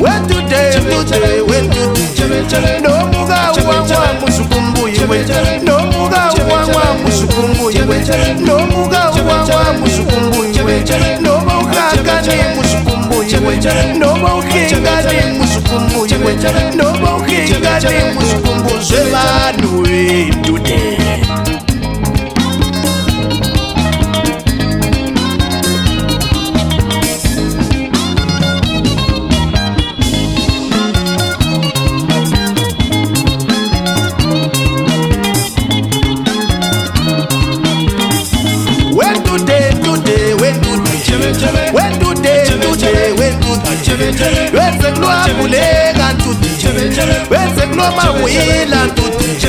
when today, no muga wa musukumbu iwe, no muga wa musukumbu iwe, no muga wa musukumbu iwe, no muga ni musukumbu iwe, no muga ni musukumbu iwe, no muga ni musukumbu zebanu today. Wenze gloa bulega ntuti, wenze gloa mawila ntuti.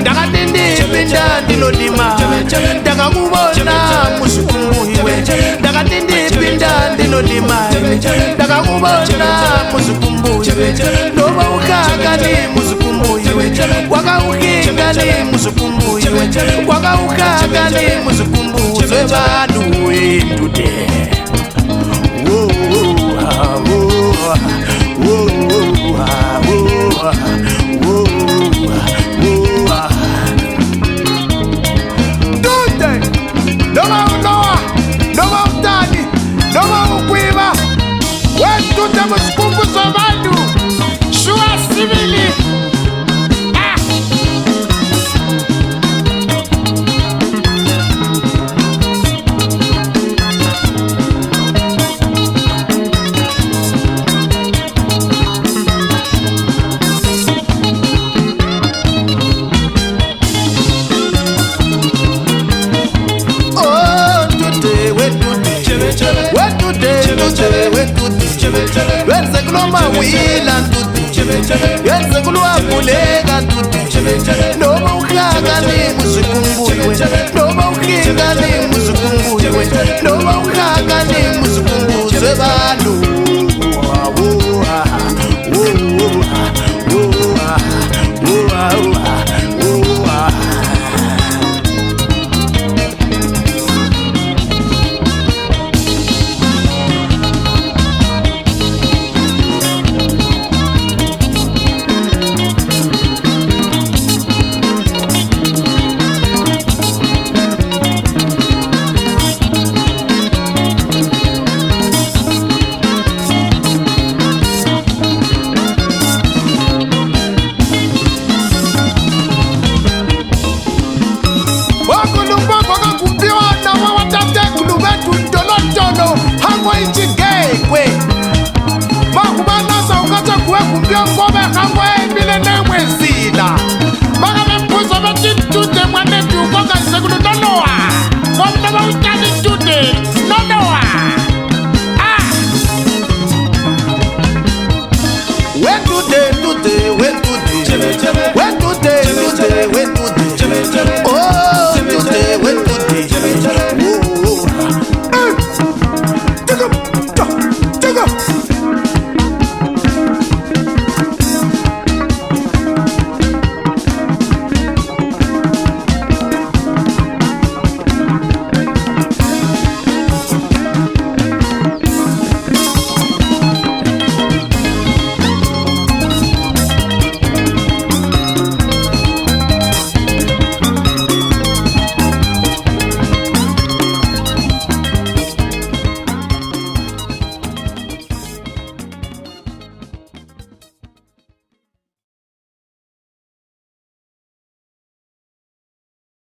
Ndakatindi pinda ndilolima, ndakakubona musukumbu iwe. Ndakatindi pinda ndilolima, ndakakubona musukumbu iwe. Noba ukaka ni musukumbu iwe, waka ukinga ni musukumbu iwe, waka ukaka ni musukumbu zebanu ntuti. Wenze kuloma wila ntuti, wenze kulwa bulega ntuti. Noba ukaka ni musukumbu iwe, noba ukinga ni musukumbu iwe, noba ukaka ni musukumbu zebanu. When